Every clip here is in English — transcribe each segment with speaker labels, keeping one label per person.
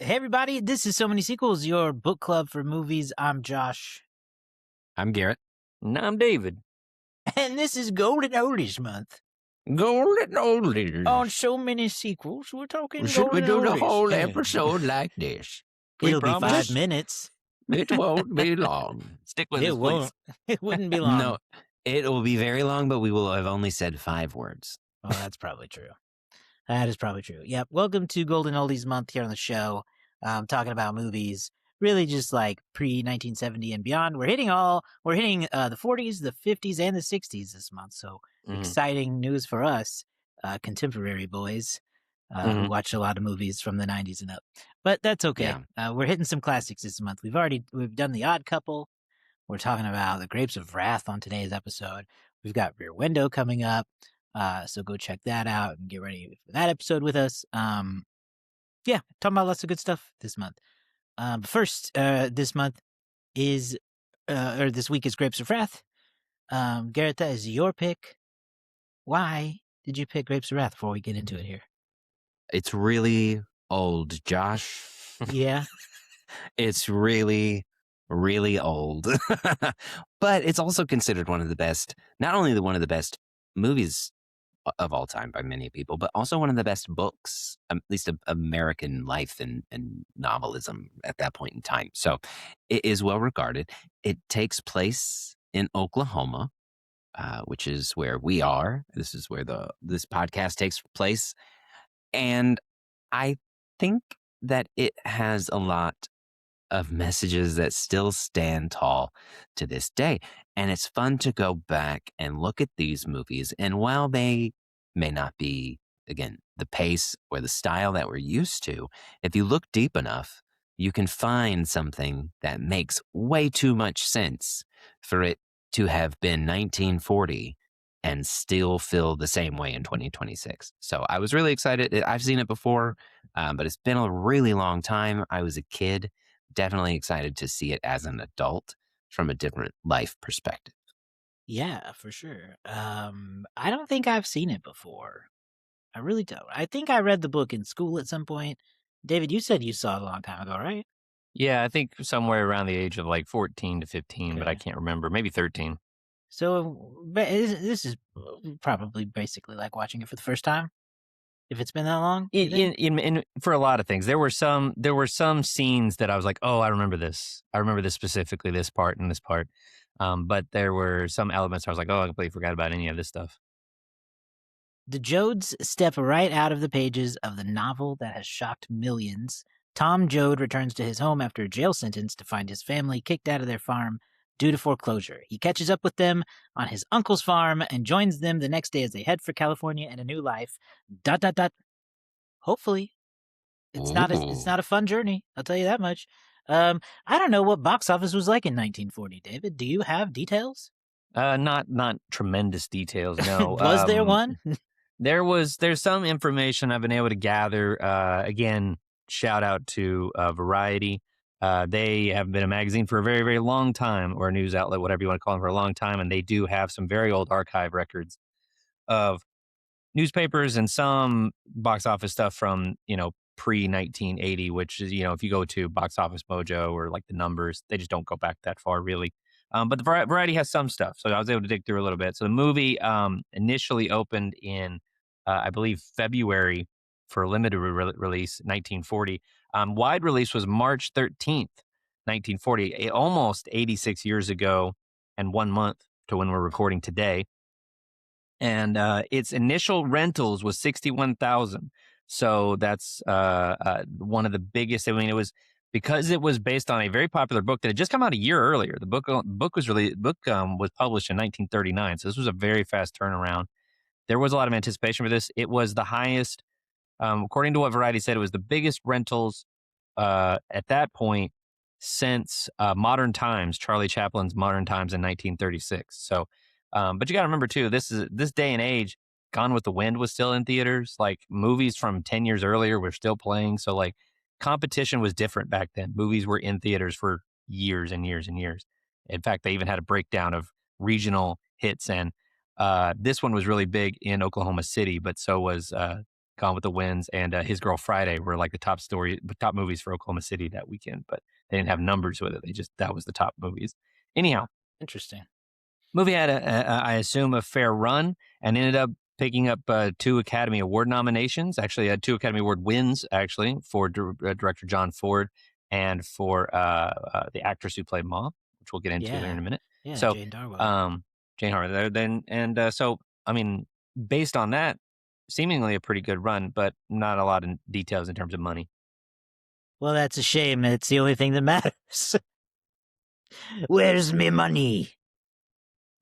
Speaker 1: Hey, everybody, this is So Many Sequels, your book club for movies. I'm Josh.
Speaker 2: I'm Garrett.
Speaker 3: And I'm David.
Speaker 1: And this is Golden Oldies Month.
Speaker 2: Golden Oldies.
Speaker 1: On So Many Sequels, we're talking
Speaker 2: Should we
Speaker 1: Golden
Speaker 2: do
Speaker 1: Oldies.
Speaker 2: the whole episode like this?
Speaker 1: It'll be
Speaker 3: promise?
Speaker 1: 5 minutes.
Speaker 2: It won't be long.
Speaker 3: Stick with
Speaker 1: It
Speaker 3: us,
Speaker 1: won't.
Speaker 3: please.
Speaker 1: It wouldn't be long.
Speaker 2: No, it will be very long, but we will have only said 5 words.
Speaker 1: Oh, that's probably true. That is probably true. Yep. Welcome to Golden Oldies Month here on the show. Talking about movies, really just like pre-1970 and beyond. We're hitting the 40s, the 50s, and the 60s this month. So exciting news for us, contemporary boys who watch a lot of movies from the 90s and up. But that's okay.
Speaker 2: Yeah.
Speaker 1: We're hitting some classics this month. We've done The Odd Couple. We're talking about The Grapes of Wrath on today's episode. We've got Rear Window coming up. So go check that out and get ready for that episode with us. Yeah, talking about lots of good stuff this month. But first, this month is, or this week is Grapes of Wrath. Garrett, that is your pick. Why did you pick Grapes of Wrath before we get into it here?
Speaker 2: It's really old, Josh.
Speaker 1: Yeah.
Speaker 2: It's really, really old. But it's also considered one of the best, not only one of the best movies of all time by many people, but also one of the best books, at least of American life and novelism at that point in time. So it is well regarded. It takes place in Oklahoma, which is where we are. This is where this podcast takes place. And I think that it has a lot of messages that still stand tall to this day. And it's fun to go back and look at these movies. And while they may not be, again, the pace or the style that we're used to, if you look deep enough, you can find something that makes way too much sense for it to have been 1940 and still feel the same way in 2026. So I was really excited. I've seen it before, but it's been a really long time. I was a kid. Definitely excited to see it as an adult from a different life perspective.
Speaker 1: Yeah, for sure. I don't think I've seen it before. I really don't. I think I read the book in school at some point. David, you said you saw it a long time ago, right?
Speaker 3: Yeah, I think somewhere around the age of like 14 to 15, but I can't remember. Maybe 13.
Speaker 1: So this is probably basically like watching it for the first time, if it's been that long.
Speaker 3: For a lot of things, there were some scenes that I was like, oh, I remember this. I remember this specifically, this part and this part. But there were some elements I was like, oh, I completely forgot about any of this stuff.
Speaker 1: The Joads step right out of the pages of the novel that has shocked millions. Tom Joad returns to his home after a jail sentence to find his family kicked out of their farm due to foreclosure. He catches up with them on his uncle's farm and joins them the next day as they head for California and a new life. ... Hopefully. It's not a fun journey, I'll tell you that much. I don't know what box office was like in 1940, David. Do you have details?
Speaker 3: Not tremendous details, no.
Speaker 1: Was there one?
Speaker 3: There's some information I've been able to gather. Again, shout out to Variety. They have been a magazine for a very, very long time, or a news outlet, whatever you want to call them, for a long time, and they do have some very old archive records of newspapers and some box office stuff from, pre-1980, which is, if you go to Box Office Mojo or like the numbers, they just don't go back that far, really. But the Variety has some stuff, so I was able to dig through a little bit. So the movie initially opened in, I believe, February for a limited release, 1940. Wide release was March 13th, 1940, almost 86 years ago and 1 month to when we're recording today. And its initial rentals was 61,000. So that's one of the biggest. I mean, it was because it was based on a very popular book that had just come out a year earlier. The book was published in 1939. So this was a very fast turnaround. There was a lot of anticipation for this. It was the highest, according to what Variety said, it was the biggest rentals at that point since Modern Times, Charlie Chaplin's Modern Times in 1936. So, but you got to remember too, this day and age, Gone with the Wind was still in theaters. Like movies from 10 years earlier were still playing. So like competition was different back then. Movies were in theaters for years and years and years. In fact, they even had a breakdown of regional hits, and this one was really big in Oklahoma City, but so was Gone with the Winds, and His Girl Friday were like the top movies for Oklahoma City that weekend, but they didn't have numbers with it. That was the top movies. Anyhow,
Speaker 1: Interesting.
Speaker 3: movie had I assume, a fair run and ended up picking up 2 Academy Award nominations. Actually, had 2 Academy Award wins, actually, for director John Ford and for the actress who played Ma, which we'll get into here in a minute.
Speaker 1: Yeah,
Speaker 3: So,
Speaker 1: Jane Darwell.
Speaker 3: Jane Harper. So, I mean, based on that, seemingly a pretty good run, but not a lot of details in terms of money.
Speaker 1: Well, that's a shame. It's the only thing that matters. Where's me money?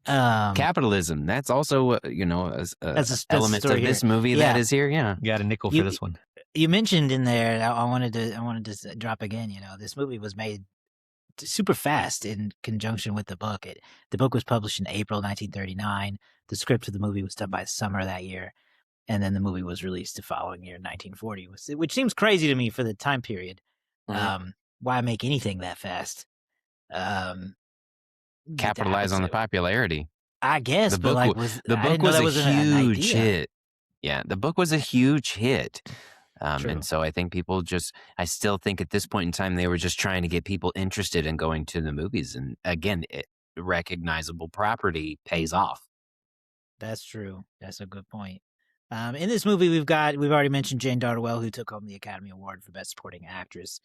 Speaker 2: Capitalism. That's also,
Speaker 1: That's a
Speaker 2: element
Speaker 1: story
Speaker 2: of this
Speaker 1: here.
Speaker 2: movie
Speaker 1: Yeah.
Speaker 2: that is here. Yeah.
Speaker 3: You got a nickel for this one.
Speaker 1: You mentioned in there, I wanted to drop again, this movie was made super fast in conjunction with the book. The book was published in April 1939. The script of the movie was done by summer that year. And then the movie was released the following year, 1940, which seems crazy to me for the time period.
Speaker 2: Mm-hmm.
Speaker 1: Why make anything that fast?
Speaker 2: Capitalize on the popularity.
Speaker 1: I guess,
Speaker 2: The
Speaker 1: but
Speaker 2: book, the book was a huge hit. Yeah, the book was a huge hit. And so I think people I still think at this point in time, they were just trying to get people interested in going to the movies. And again, recognizable property pays off.
Speaker 1: That's true. That's a good point. In this movie, we've already mentioned Jane Darwell, who took home the Academy Award for Best Supporting Actress.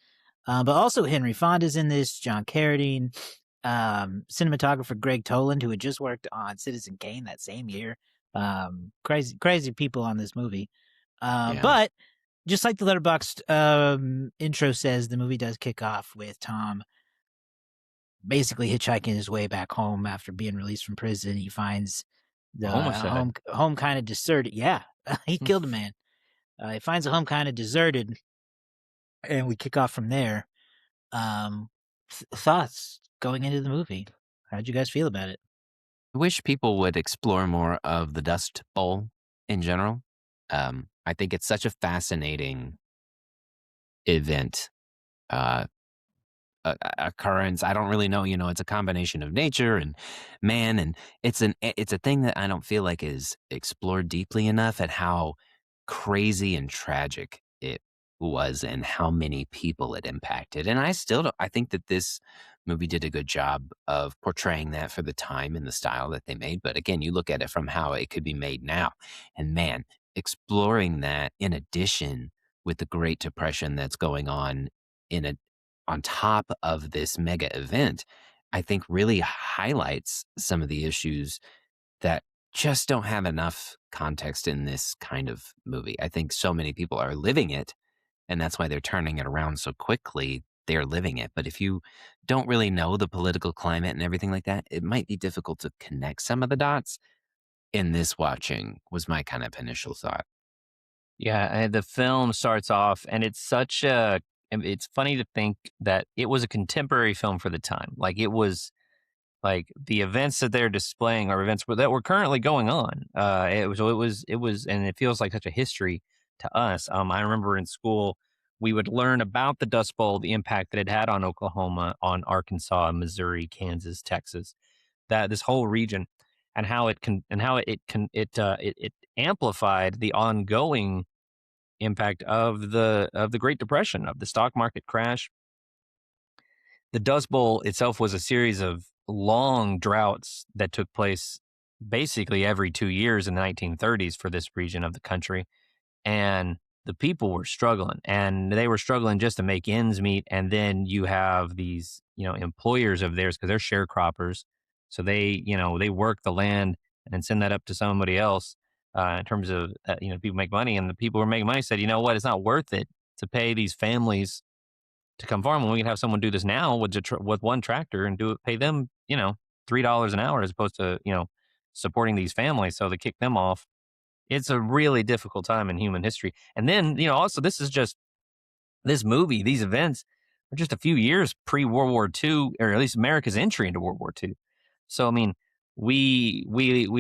Speaker 1: But also Henry Fonda's in this, John Carradine, cinematographer Greg Toland, who had just worked on Citizen Kane that same year. Crazy people on this movie. But just like the Letterboxd intro says, the movie does kick off with Tom basically hitchhiking his way back home after being released from prison. He finds the home kind of deserted. Yeah, he killed a man. He finds the home kind of deserted, and we kick off from there. Thoughts going into the movie? How'd you guys feel about it?
Speaker 2: I wish people would explore more of the Dust Bowl in general. I think it's such a fascinating event, occurrence. I don't really know. It's a combination of nature and man, and it's a thing that I don't feel like is explored deeply enough at how crazy and tragic it was and how many people it impacted. And I still don't, I think that this movie did a good job of portraying that for the time and the style that they made. But again, you look at it from how it could be made now, and man, exploring that in addition with the Great Depression that's going on on top of this mega event, I think really highlights some of the issues that just don't have enough context in this kind of movie. I think so many people are living it, and that's why they're turning it around so quickly. They're living it. But if you don't really know the political climate and everything like that, it might be difficult to connect some of the dots. In this watching was my kind of initial thought.
Speaker 3: Yeah, and the film starts off, and it's funny to think that it was a contemporary film for the time. Like, it was like the events that they're displaying are events that were currently going on. And it feels like such a history to us. I remember in school we would learn about the Dust Bowl, the impact that it had on Oklahoma, on Arkansas, Missouri, Kansas, Texas, that this whole region, and how it amplified the ongoing impact of the Great Depression, of the stock market crash. The Dust Bowl itself was a series of long droughts that took place basically every 2 years in the 1930s for this region of the country. And the people were struggling, and they were struggling just to make ends meet. And then you have these, employers of theirs, because they're sharecroppers. So they work the land and then send that up to somebody else, in terms of, people make money. And the people who are making money said, you know what, it's not worth it to pay these families to come farm when we can have someone do this now with one tractor and pay them, $3 an hour, as opposed to, supporting these families. So they kick them off. It's a really difficult time in human history. And then, also, this movie, these events are just a few years pre-World War II, or at least America's entry into World War II. So, I mean, we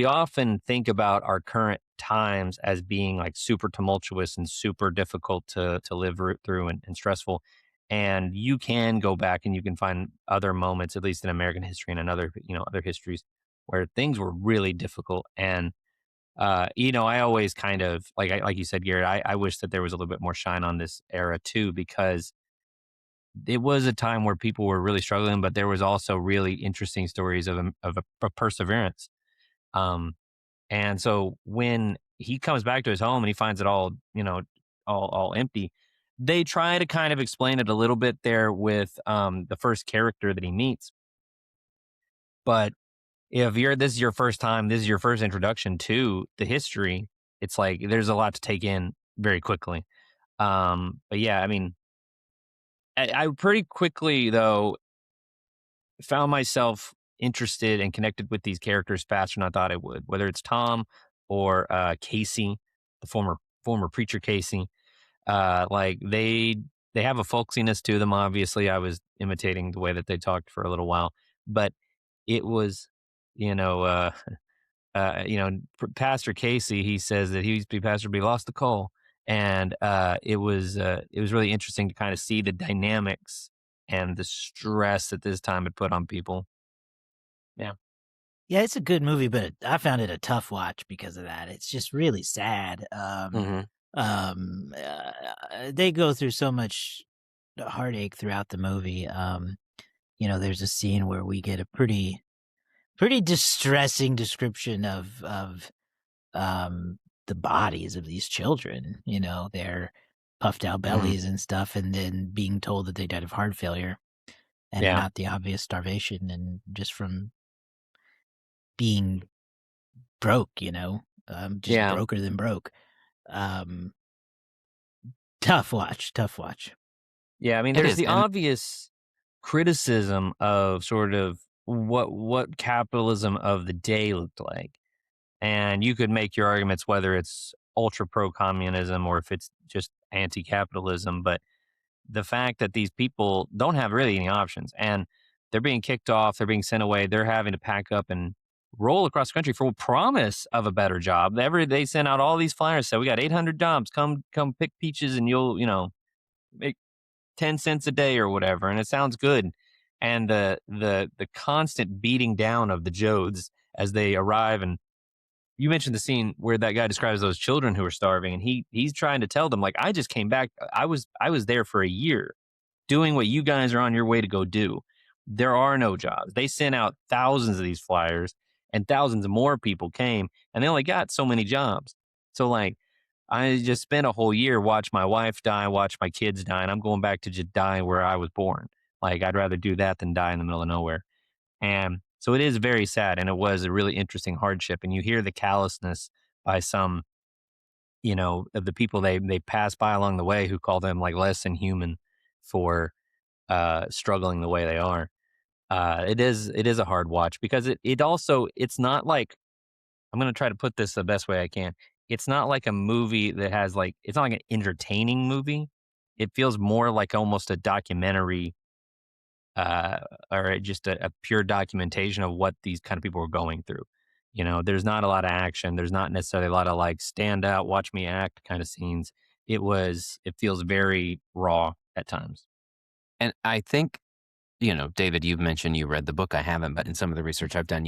Speaker 3: often think about our current times as being like super tumultuous and super difficult to live through, and stressful. And you can go back and you can find other moments, at least in American history and in other histories, where things were really difficult. And I always kind of like you said, Garrett. I wish that there was a little bit more shine on this era too, because it was a time where people were really struggling, but there was also really interesting stories of perseverance. Um, and so when he comes back to his home and he finds it all, all empty, they try to kind of explain it a little bit there with the first character that he meets. But if this is your first time, this is your first introduction to the history, it's like there's a lot to take in very quickly. But yeah, I mean, I pretty quickly though found myself interested and connected with these characters faster than I thought I would. Whether it's Tom or Casey, the former preacher Casey, like they have a folksiness to them. Obviously, I was imitating the way that they talked for a little while, but it was, you know, uh, Pastor Casey. He says that he used to be pastor, but he lost the call, and it was really interesting to kind of see the dynamics and the stress that this time had put on people. Yeah.
Speaker 1: Yeah, it's a good movie, but I found it a tough watch because of that. It's just really sad.
Speaker 2: Hmm.
Speaker 1: They go through so much heartache throughout the movie. There's a scene where we get a pretty distressing description of the bodies of these children. Their puffed out
Speaker 2: Hmm.
Speaker 1: bellies and stuff, and then being told that they died of heart failure and
Speaker 3: Yeah.
Speaker 1: not the obvious starvation, and just from being broke. Just
Speaker 3: Yeah.
Speaker 1: broker than broke. Um, Tough watch, tough watch.
Speaker 3: Yeah. I mean,
Speaker 2: It
Speaker 3: there's
Speaker 2: is,
Speaker 3: the
Speaker 2: and
Speaker 3: obvious criticism of sort of what capitalism of the day looked like. And you could make your arguments whether it's ultra pro communism or if it's just anti capitalism. But the fact that these people don't have really any options and they're being kicked off, they're being sent away, they're having to pack up and roll across the country for promise of a better job. They sent out all these flyers, so we got 800 jobs. Come pick peaches and you'll make 10 cents a day or whatever, and it sounds good. And the constant beating down of the Joads as they arrive. And you mentioned the scene where that guy describes those children who are starving, and he's trying to tell them, like, I just came back. I was there for a year doing what you guys are on your way to go do. There are no jobs. They sent out thousands of these flyers, and thousands more people came, and they only got so many jobs. So, like, I just spent a whole year watch my wife die, watch my kids die, and I'm going back to just die where I was born. Like, I'd rather do that than die in the middle of nowhere. And so it is very sad, and it was a really interesting hardship. And you hear the callousness by some, of the people they pass by along the way who call them like less than human for struggling the way they are. It is a hard watch because it's not like, I'm gonna try to put this the best way I can. It's not like a movie that has like, it's not like an entertaining movie. It feels more like almost a documentary, uh, or just a pure documentation of what these kind of people were going through. There's not a lot of action. There's not necessarily a lot of like stand out, watch me act kind of scenes. It feels very raw at times.
Speaker 2: I think, David, you've mentioned you read the book. I haven't, but in some of the research I've done,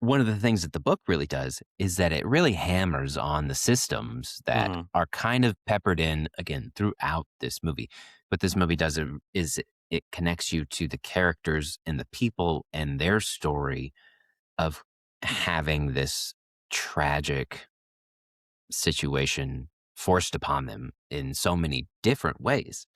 Speaker 2: one of the things that the book really does is that it really hammers on the systems that
Speaker 3: Hmm.
Speaker 2: are kind of peppered in again throughout this movie. What this movie does is it connects you to the characters and the people and their story of having this tragic situation forced upon them in so many different ways.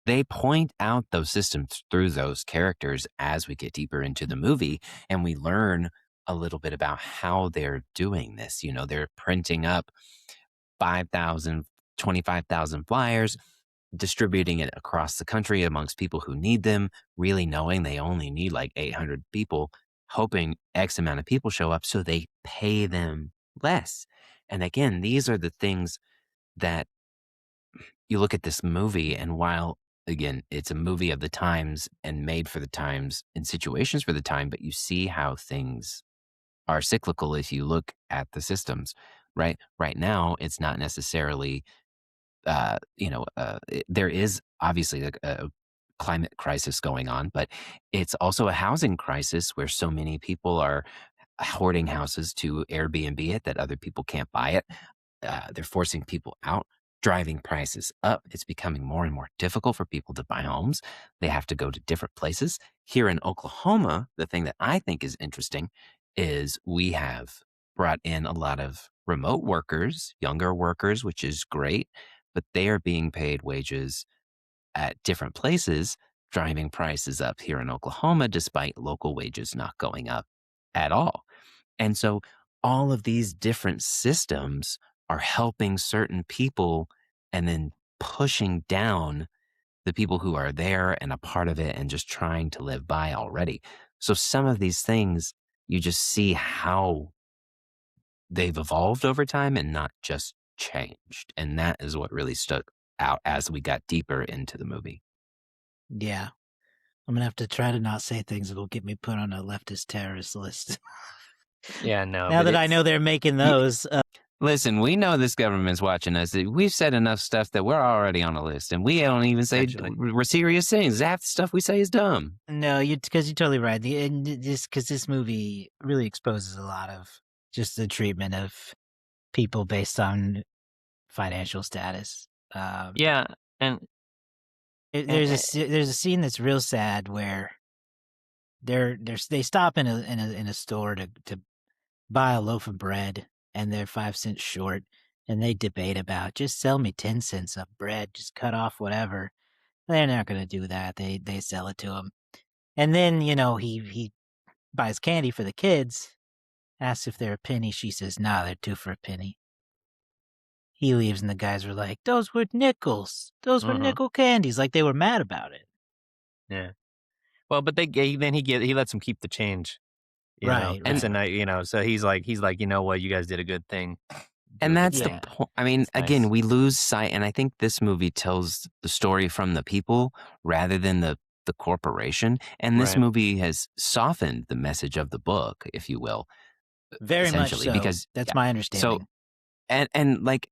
Speaker 2: They point out those systems through those characters as we get deeper into the movie, and we learn a little bit about how they're doing this. They're printing up 5,000, 25,000 flyers, distributing it across the country amongst people who need them, really knowing they only need like 800 people, hoping X amount of people show up so they pay them less. And again, these are the things that you look at this movie, and while again it's a movie of the times and made for the times in situations for the time, but you see how things are cyclical if you look at the systems. Right now it's not necessarily there is obviously a climate crisis going on, but it's also a housing crisis where so many people are hoarding houses to Airbnb it that other people can't buy it. They're forcing people out, driving prices up. It's becoming more and more difficult for people to buy homes. They have to go to different places. Here in Oklahoma, the thing that I think is interesting is we have brought in a lot of remote workers, younger workers, which is great, but they are being paid wages at different places, driving prices up here in Oklahoma, despite local wages not going up at all. And so all of these different systems are helping certain people and then pushing down the people who are there and a part of it and just trying to live by already. So some of these things, you just see how they've evolved over time and not just changed. And that is what really stuck out as we got deeper into the movie.
Speaker 1: Yeah. I'm gonna have to try to not say things that'll get me put on a leftist terrorist list.
Speaker 3: Yeah, no.
Speaker 1: Now
Speaker 3: but
Speaker 1: that I
Speaker 3: it's-
Speaker 1: know they're making those,
Speaker 2: Listen, we know this government's watching us. We've said enough stuff that we're already on a list, and we don't even say
Speaker 3: Essentially.
Speaker 2: we're serious things. Half the stuff we say is dumb.
Speaker 1: no, because you're totally right. Because this movie really exposes a lot of just the treatment of people based on financial status.
Speaker 3: Yeah, and
Speaker 1: There's a scene that's real sad where they stop in a store to buy a loaf of bread, and they're 5 cents short, and they debate about, just sell me 10 cents of bread, just cut off whatever. They're not going to do that. They sell it to him, and then he buys candy for the kids, asks if they're a penny. She says, "Nah, they're 2 for a penny." He leaves, and the guys were like, "Those were nickels. Those were nickel candies." Like, they were mad about it.
Speaker 3: yeah. Well, but he lets him keep the change.
Speaker 1: Right,
Speaker 3: It's a
Speaker 1: right.
Speaker 3: night. So he's like, you know what, you guys did a good thing. Do
Speaker 2: And
Speaker 3: a good
Speaker 2: that's the
Speaker 3: thing.
Speaker 2: point. I mean,
Speaker 3: It's
Speaker 2: again,
Speaker 3: nice.
Speaker 2: we lose sight, and I think this movie tells the story from the people rather than the corporation. And this
Speaker 3: Right.
Speaker 2: movie has softened the message of the book, if you will,
Speaker 1: Very much
Speaker 2: essentially,
Speaker 1: so.
Speaker 2: because
Speaker 1: That's
Speaker 2: yeah.
Speaker 1: my
Speaker 2: So
Speaker 1: understanding.
Speaker 2: and like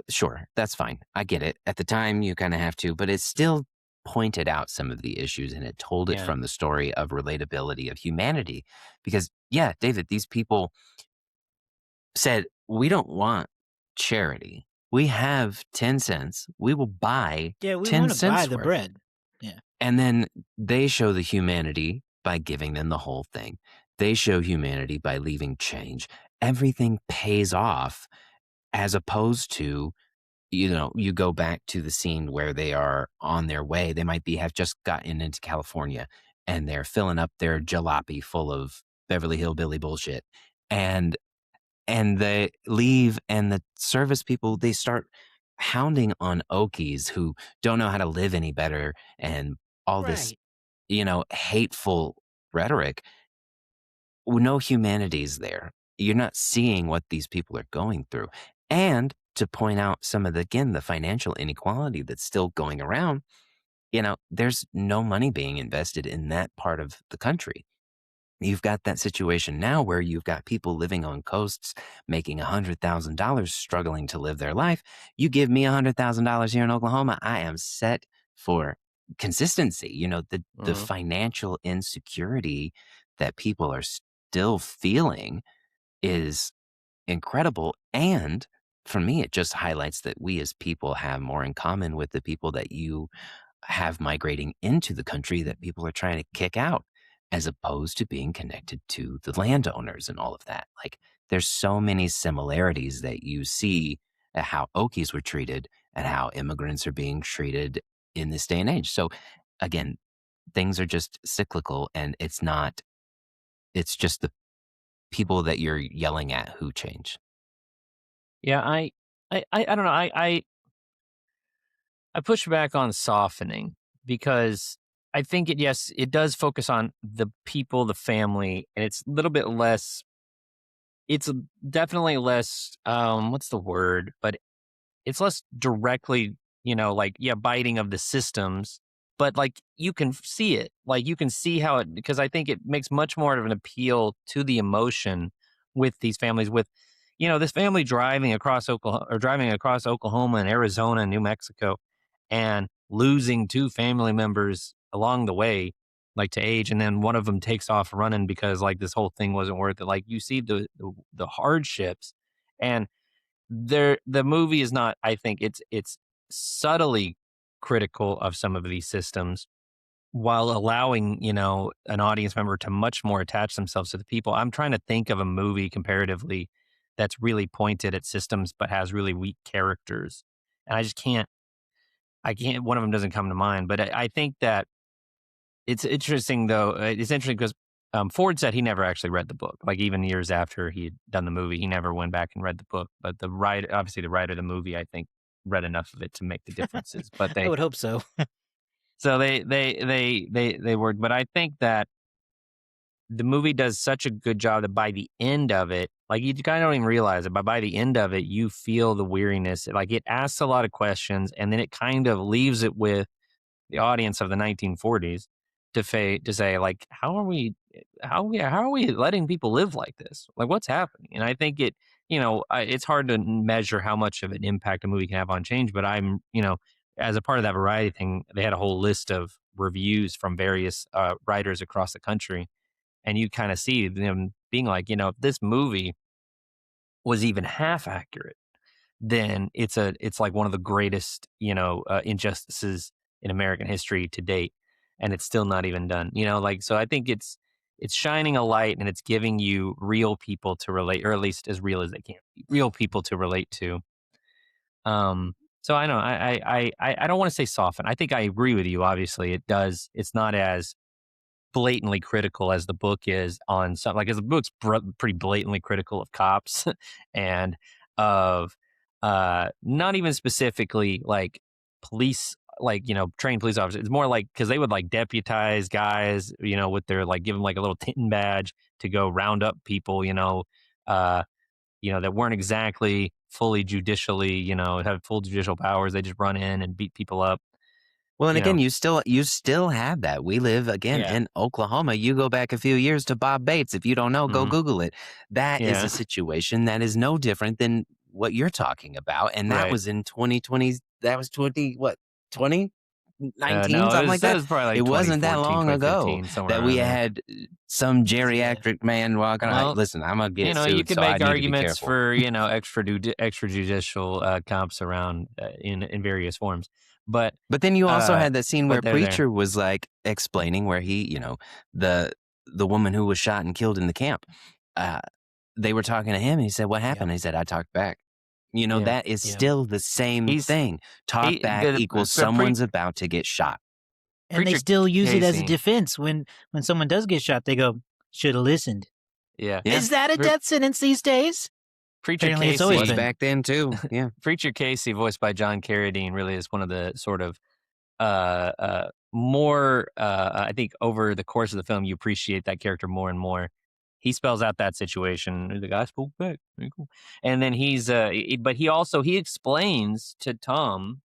Speaker 2: sure, that's fine. I get it. At the time, you kind of have to, but it still pointed out some of the issues, and it told it
Speaker 3: Yeah.
Speaker 2: from the story of relatability of humanity. Because yeah, David, these people said, we don't want charity. We have 10 cents. We will buy
Speaker 1: Yeah, we
Speaker 2: 10
Speaker 1: want to buy
Speaker 2: cents
Speaker 1: the
Speaker 2: worth.
Speaker 1: bread. Yeah.
Speaker 2: And then they show the humanity by giving them the whole thing. They show humanity by leaving change. Everything pays off as opposed to, you go back to the scene where they are on their way. They might have just gotten into California and they're filling up their jalopy full of Beverly Hillbilly bullshit. And they leave, and the service people, they start hounding on Okies who don't know how to live any better, and all this,
Speaker 1: Right.
Speaker 2: hateful rhetoric. No humanity's there. You're not seeing what these people are going through. And to point out some of the financial inequality that's still going around, there's no money being invested in that part of the country. You've got that situation now where you've got people living on coasts making $100,000 struggling to live their life. You give me $100,000 here in Oklahoma, I am set for consistency. The financial insecurity that people are still feeling is incredible. And for me, it just highlights that we as people have more in common with the people that you have migrating into the country that people are trying to kick out, as opposed to being connected to the landowners and all of that. Like, there's so many similarities that you see at how Okies were treated and how immigrants are being treated in this day and age. So again, things are just cyclical, and it's just the people that you're yelling at who change.
Speaker 3: Yeah, I don't know. I push back on softening because I think it does focus on the people, the family, and it's a little bit less. It's definitely less. What's the word? But it's less directly, biting of the systems. But like you can see it, like you can see how it, because I think it makes much more of an appeal to the emotion with these families. With, this family driving across Oklahoma and Arizona and New Mexico, and losing 2 family members along the way. like to age, and then one of them takes off running because like this whole thing wasn't worth it. Like you see the hardships, and the movie is not. I think it's subtly critical of some of these systems while allowing an audience member to much more attach themselves to the people. I'm trying to think of a movie comparatively that's really pointed at systems but has really weak characters, and I just can't. I can't. One of them doesn't come to mind, but I think that it's interesting though. It's interesting because Ford said he never actually read the book. Like even years after he had done the movie, he never went back and read the book. But obviously the writer of the movie, I think, read enough of it to make the differences. But
Speaker 1: I would hope so.
Speaker 3: so they were. But I think that the movie does such a good job that by the end of it, like you kind of don't even realize it, but by the end of it, you feel the weariness. Like it asks a lot of questions, and then it kind of leaves it with the audience of the 1940s to say like, how are we letting people live like this? Like what's happening? And I think it's hard to measure how much of an impact a movie can have on change, but as a part of that variety thing, they had a whole list of reviews from various writers across the country, and you kind of see them being like, if this movie was even half accurate, then it's like one of the greatest, injustices in American history to date, and it's still not even done. So I think it's shining a light and it's giving you real people to relate, or at least as real as they can be, real people to relate to. So I know I don't want to say soften. I think I agree with you. Obviously, it does. It's not as blatantly critical as the book is on some, like, as the book's pretty blatantly critical of cops and of not even specifically like police, like trained police officers. It's more like because they would like deputize guys, with their like give them like a little Tintin badge to go round up people, uh that weren't exactly fully judicially, have full judicial powers. They just run in and beat people up.
Speaker 2: Well, and
Speaker 3: you know
Speaker 2: again, you still have that. We live again
Speaker 3: yeah
Speaker 2: in Oklahoma. You go back a few years to Bob Bates. If you don't know, go
Speaker 3: hmm
Speaker 2: Google it. That is
Speaker 3: yeah
Speaker 2: a situation that is no different than what you're talking about. And that
Speaker 3: right.
Speaker 2: was in 2020. That was 2019,
Speaker 3: No,
Speaker 2: something like
Speaker 3: it
Speaker 2: that.
Speaker 3: was probably
Speaker 2: It
Speaker 3: like
Speaker 2: wasn't that
Speaker 3: 2014,
Speaker 2: long ago
Speaker 3: 2015, somewhere
Speaker 2: that we
Speaker 3: around there.
Speaker 2: had some
Speaker 1: Yeah.
Speaker 2: geriatric man walking.
Speaker 3: Well,
Speaker 2: Listen, I'm gonna get
Speaker 3: you
Speaker 2: sued,
Speaker 3: could
Speaker 2: so I
Speaker 3: make
Speaker 2: need to be
Speaker 3: arguments
Speaker 2: careful.
Speaker 3: for extrajudicial cops around in various forms, but
Speaker 2: But then you also had that scene where
Speaker 3: they're there.
Speaker 2: Preacher was like explaining where he, the woman who was shot and killed in the camp. Uh, they were talking to him, and he said, "What happened?"
Speaker 1: Yep.
Speaker 2: And he said, "I talked back."
Speaker 3: Yeah,
Speaker 2: That is
Speaker 1: Yep.
Speaker 2: still the same
Speaker 3: he's
Speaker 2: thing. Talk
Speaker 3: he
Speaker 2: back equals
Speaker 3: the
Speaker 2: someone's about to get shot.
Speaker 1: And they
Speaker 3: preacher
Speaker 1: still use it as a
Speaker 3: Casey.
Speaker 1: defense when someone does get shot. They go, "Should have listened."
Speaker 3: Yeah,
Speaker 2: Yeah,
Speaker 1: Is that a
Speaker 3: Pre-
Speaker 1: death sentence these days?
Speaker 3: preacher
Speaker 1: Apparently, it's always
Speaker 2: was
Speaker 3: Casey.
Speaker 1: been.
Speaker 2: back then too. Yeah,
Speaker 3: Preacher Casey, voiced by John Carradine, really is one of the sort of more. I think over the course of the film, you appreciate that character more and more. He spells out that situation. The guy spoke back, very cool. And then but he explains to Tom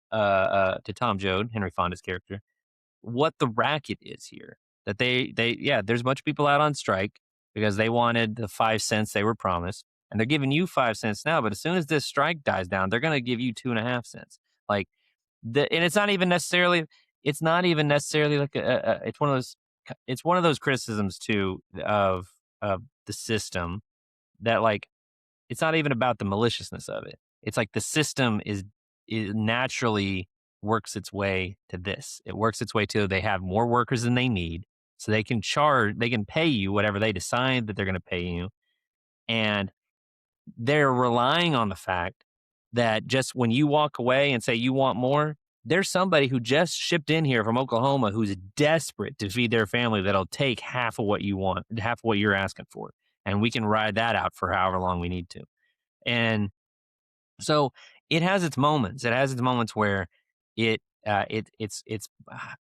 Speaker 3: Joad, Henry Fonda's character, what the racket is here. That there's a bunch of people out on strike because they wanted the 5 cents they were promised, and they're giving you 5 cents now. But as soon as this strike dies down, they're going to give you 2.5 cents. Like and it's not even necessarily. It's not even necessarily like it's one of those. It's one of those criticisms too of the system that like it's not even about the maliciousness of it. It's like the system is naturally works its way to this. It works its way to they have more workers than they need, so they can pay you whatever they decide that they're going to pay you, and they're relying on the fact that just when you walk away and say you want more, there's somebody who just shipped in here from Oklahoma who's desperate to feed their family that'll take half of what you want, half of what you're asking for, and we can ride that out for however long we need to. And so it has its moments. It has its moments where it's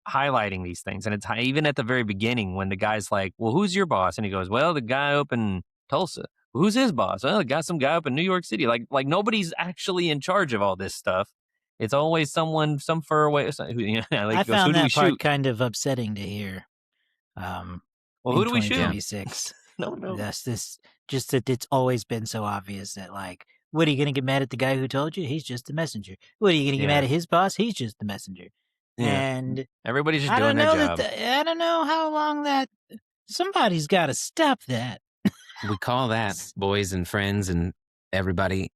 Speaker 3: highlighting these things, and it's even at the very beginning when the guy's like, "Well, who's your boss?" And he goes, "Well, the guy up in Tulsa." Well, who's his boss? Well, some guy up in New York City. Like nobody's actually in charge of all this stuff. It's always someone, some far away. Like
Speaker 1: I
Speaker 3: he goes, "Who
Speaker 1: found
Speaker 3: do we
Speaker 1: that part
Speaker 3: shoot?"
Speaker 1: kind of upsetting to hear.
Speaker 3: Well, who
Speaker 1: In
Speaker 3: do we shoot?
Speaker 1: 2026,
Speaker 3: No, no.
Speaker 1: this just that it's always been so obvious that like, what are you gonna get mad at the guy who told you? He's just the messenger. What are you gonna get mad
Speaker 3: Yeah,
Speaker 1: at his boss? He's just the messenger.
Speaker 3: Yeah.
Speaker 1: And
Speaker 3: Everybody's just
Speaker 1: I
Speaker 3: doing
Speaker 1: don't
Speaker 3: their
Speaker 1: know
Speaker 3: job.
Speaker 1: I don't know how long that. Somebody's got to stop that.
Speaker 2: We call that, boys and friends and everybody,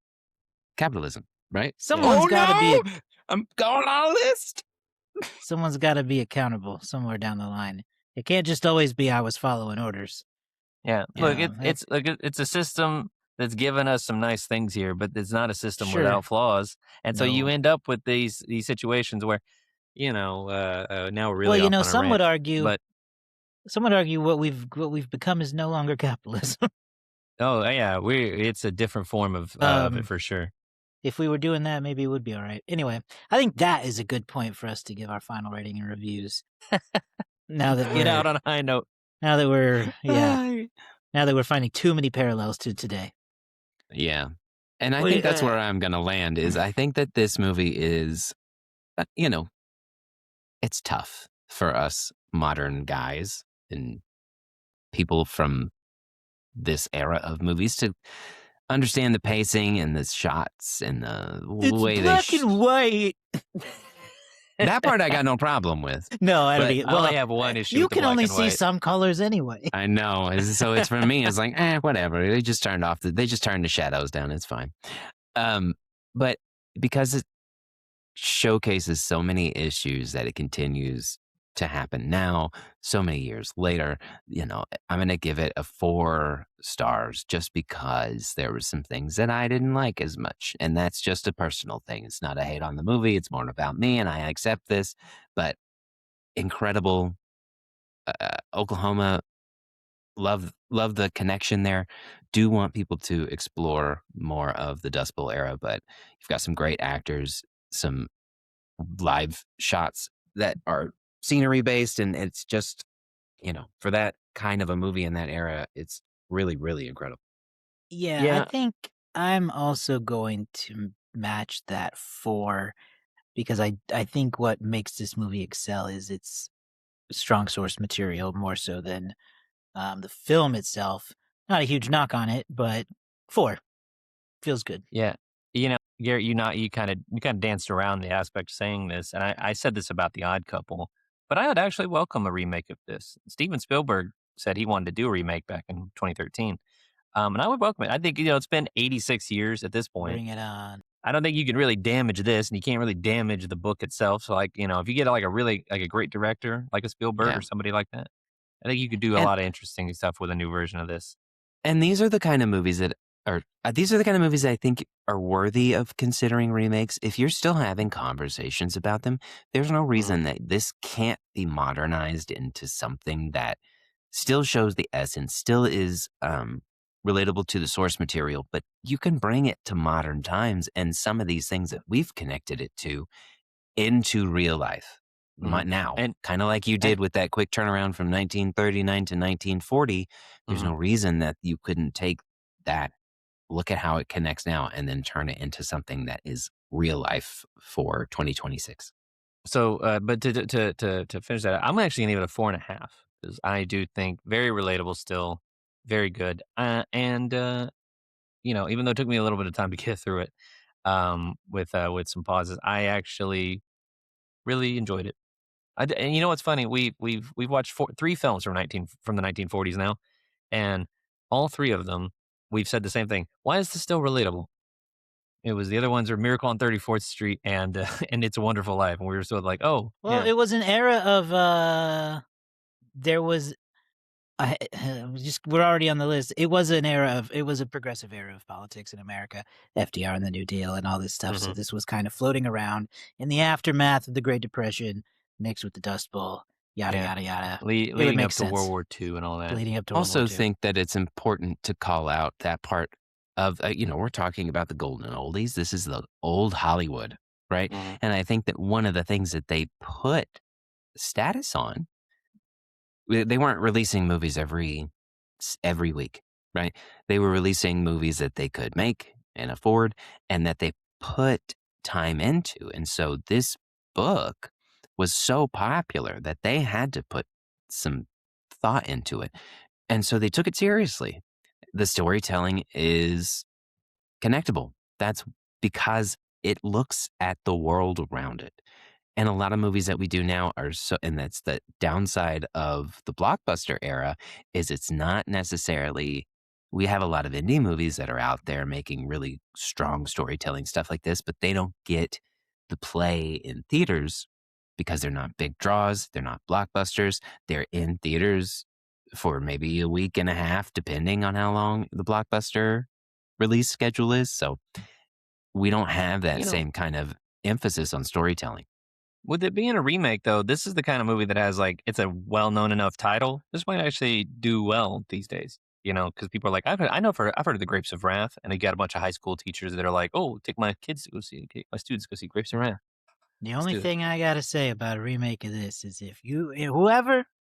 Speaker 2: capitalism, right?
Speaker 1: Someone's got to be.
Speaker 2: I'm going on a list.
Speaker 1: Someone's got to be accountable somewhere down the line. It can't just always be I was following orders.
Speaker 3: Yeah,
Speaker 1: You
Speaker 3: look,
Speaker 1: know,
Speaker 3: it's a system that's given us some nice things here, but it's not a system
Speaker 1: Sure.
Speaker 3: without flaws, and so you
Speaker 1: No.
Speaker 3: end up with these situations where, now we're really
Speaker 1: Well,
Speaker 3: off on a
Speaker 1: some
Speaker 3: rant,
Speaker 1: would argue.
Speaker 3: but
Speaker 1: Some would argue what we've become is no longer capitalism.
Speaker 3: oh yeah, it's a different form of it for sure.
Speaker 1: If we were doing that, maybe it would be all right. Anyway, I think that is a good point for us to give our final rating and reviews. Now that
Speaker 3: Get
Speaker 1: we're
Speaker 3: out on a high note.
Speaker 1: now that we're now that we're finding too many parallels to today.
Speaker 2: Yeah. And I
Speaker 1: Well,
Speaker 2: think that's where I'm going to land is I think that this movie is, it's tough for us modern guys and people from this era of movies to understand the pacing and the shots and the way
Speaker 1: It's
Speaker 2: they
Speaker 1: black and white.
Speaker 2: that part I got no problem with.
Speaker 1: No, I don't.
Speaker 2: But
Speaker 1: Either.
Speaker 3: I only have one issue.
Speaker 1: You
Speaker 3: with the
Speaker 1: can
Speaker 3: black
Speaker 1: only
Speaker 3: and
Speaker 1: see
Speaker 3: white.
Speaker 1: some colors anyway.
Speaker 2: I know. So it's for me, it's like, whatever. They just turned the shadows down. It's fine. But because it showcases so many issues that it continues to happen now, so many years later, I'm going to give it a 4 stars just because there were some things that I didn't like as much. And that's just a personal thing. It's not a hate on the movie. It's more about me and I accept this, but incredible. Oklahoma, love the connection there. Do want people to explore more of the Dust Bowl era, but you've got some great actors, some live shots that are scenery based, and it's just, for that kind of a movie in that era, it's really, really incredible.
Speaker 1: Yeah, I think I'm also going to match that 4 because I think what makes this movie excel is its strong source material more so than the film itself. Not a huge knock on it, but 4 feels good.
Speaker 3: Yeah. Garrett, you kind of danced around the aspect of saying this, and I said this about The Odd Couple, but I would actually welcome a remake of this. Steven Spielberg said he wanted to do a remake back in 2013, and I would welcome it. I think it's been 86 years at this point.
Speaker 1: Bring it on.
Speaker 3: I don't think you can really damage this, and you can't really damage the book itself. So, if you get a great director like a Spielberg or somebody like that, I think you could do a lot of interesting stuff with a new version of this.
Speaker 2: And these are the kind of movies that I think are worthy of considering remakes. If you're still having conversations about them, there's no reason that this can't be modernized into something that still shows the essence, still is relatable to the source material, but you can bring it to modern times and some of these things that we've connected it to into real life now. And kind of like you did with that quick turnaround from 1939 to 1940, there's no reason that you couldn't take that, look at how it connects now, and then turn it into something that is real life for 2026.
Speaker 3: So, but to finish that, I'm actually gonna give it a 4.5 because I do think very relatable still, very good, and even though it took me a little bit of time to get through it, with some pauses, I actually really enjoyed it. And you know what's funny? We've watched 3 films from the 1940s now, and all 3 of them we've said the same thing. Why is this still relatable? It was the other ones are Miracle on 34th Street and and It's a Wonderful Life, and we were still like, oh,
Speaker 1: Well,
Speaker 3: yeah.
Speaker 1: it was an era of there was we're already on the list. It was a progressive era of politics in America, FDR and the New Deal and all this stuff. So this was kind of floating around in the aftermath of the Great Depression, mixed with the Dust Bowl, yada yada yada.
Speaker 3: Leading up to World War II and all that.
Speaker 1: Leading up to World
Speaker 2: Also
Speaker 1: War II.
Speaker 2: think that it's important to call out that part of, we're talking about the golden oldies. This is the old Hollywood, right? And I think that one of the things that they put status on, they weren't releasing movies every week, right? They were releasing movies that they could make and afford and that they put time into. And so this book was so popular that they had to put some thought into it. And so they took it seriously. The storytelling is connectable. That's because it looks at the world around it. And a lot of movies that we do now are and that's the downside of the blockbuster era, is it's not necessarily, we have a lot of indie movies that are out there making really strong storytelling stuff like this, but they don't get the play in theaters because they're not big draws. They're not blockbusters. They're in theaters for maybe a week and a half, depending on how long the blockbuster release schedule is. So we don't have that same kind of emphasis on storytelling.
Speaker 3: With it being a remake, though, this is the kind of movie that has it's a well-known enough title. This might actually do well these days, because people are like, I've heard of the Grapes of Wrath, and they got a bunch of high school teachers that are like, oh, take my students to go see Grapes of Wrath.
Speaker 1: The only thing I gotta say about a remake of this is if you,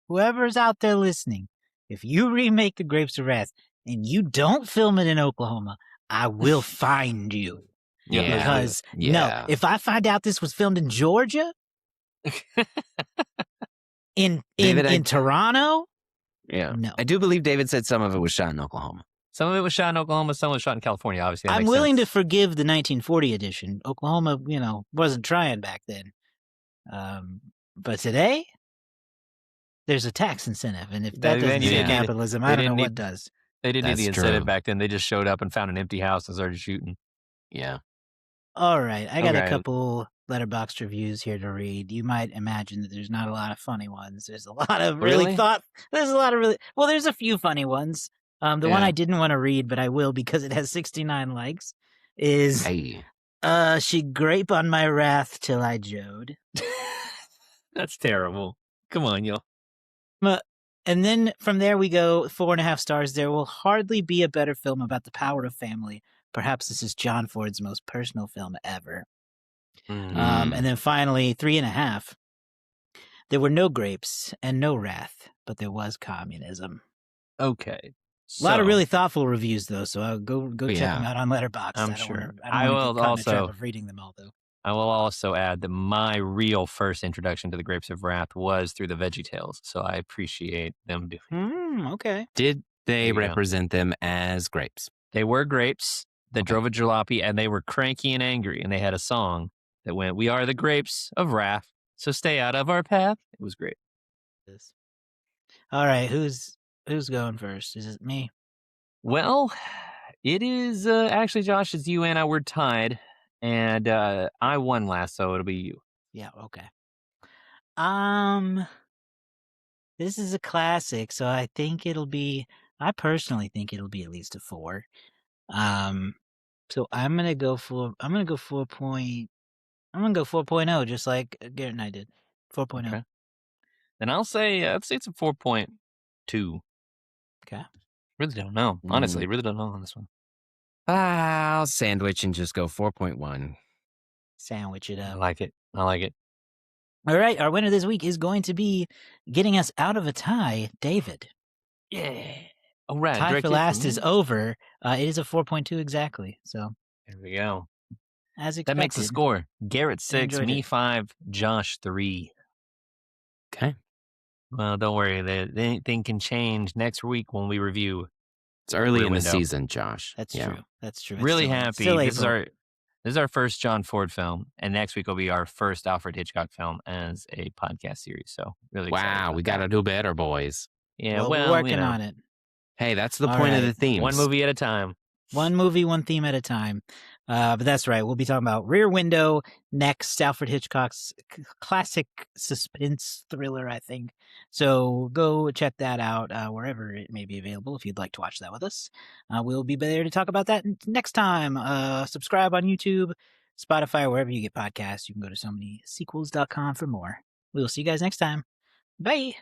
Speaker 1: whoever's out there listening, if you remake the Grapes of Wrath and you don't film it in Oklahoma, I will find you.
Speaker 2: Yeah.
Speaker 1: Because no, if I find out this was filmed in Georgia, in Toronto, no.
Speaker 2: I do believe David said some of it was shot in Oklahoma.
Speaker 3: Some of it was shot in Oklahoma, some was shot in California, obviously.
Speaker 1: I'm willing to forgive the 1940 edition. Oklahoma, wasn't trying back then. But today, there's a tax incentive. And if that doesn't say capitalism, I don't know what does.
Speaker 3: They didn't need the incentive back then. They just showed up and found an empty house and started shooting.
Speaker 2: Yeah.
Speaker 1: All right. I got a couple Letterboxd reviews here to read. You might imagine that there's not a lot of funny ones. There's a lot of there's a few funny ones. The one I didn't want to read, but I will because it has 69 likes, is she grape on my wrath till I Joad.
Speaker 3: That's terrible. Come on, yo.
Speaker 1: And then from there we go 4.5 stars. There will hardly be a better film about the power of family. Perhaps this is John Ford's most personal film ever.
Speaker 2: Mm-hmm.
Speaker 1: And then finally 3.5. There were no grapes and no wrath, but there was communism.
Speaker 3: Okay.
Speaker 1: A lot of really thoughtful reviews, though, so I'll go check them out on Letterboxd.
Speaker 3: I'm sure.
Speaker 1: I will also reading them all, though.
Speaker 3: I will also add that my real first introduction to the Grapes of Wrath was through the VeggieTales, so I appreciate them doing.
Speaker 1: Okay.
Speaker 2: Did they represent them as grapes?
Speaker 3: They were grapes that drove a jalopy, and they were cranky and angry, and they had a song that went, "We are the grapes of wrath, so stay out of our path." It was great.
Speaker 1: All right, who's going first? Is it me?
Speaker 3: Well, it is actually, Josh, it's you and I. We're tied, and I won last, so it'll be you.
Speaker 1: Yeah, okay. This is a classic, so I personally think it'll be at least a 4. So I'm gonna go 4.0, just like Garrett and I did. 4.0.
Speaker 3: Okay. Then I'd say it's a 4.2.
Speaker 1: Okay.
Speaker 3: Really don't know. Honestly, really don't know on this one.
Speaker 2: I'll sandwich and just go 4.1.
Speaker 1: Sandwich it
Speaker 3: I
Speaker 1: up.
Speaker 3: like it.
Speaker 1: All right, our winner this week is going to be getting us out of a tie, David.
Speaker 3: Yeah. All right.
Speaker 1: Tie for last is over. It is a 4.2 exactly. So
Speaker 3: there we go.
Speaker 1: As expected.
Speaker 3: That makes the score. Garrett 6, me 5, Josh 3.
Speaker 2: Okay.
Speaker 3: Well, don't worry. Anything can change next week when we review.
Speaker 2: It's early in the season, Josh.
Speaker 1: That's true. That's true.
Speaker 3: Really happy. This is our first John Ford film, and next week will be our first Alfred Hitchcock film as a podcast series. So really excited.
Speaker 2: Wow, we got to do better, boys.
Speaker 3: Yeah, well,
Speaker 1: we're working on it.
Speaker 2: Hey, that's the point of the theme.
Speaker 3: One movie at a time.
Speaker 1: One movie, one theme at a time. But that's right. We'll be talking about Rear Window next, Alfred Hitchcock's classic suspense thriller, I think. So go check that out wherever it may be available if you'd like to watch that with us. We'll be there to talk about that next time. Subscribe on YouTube, Spotify, wherever you get podcasts. You can go to somebodysequels.com for more. We'll see you guys next time. Bye.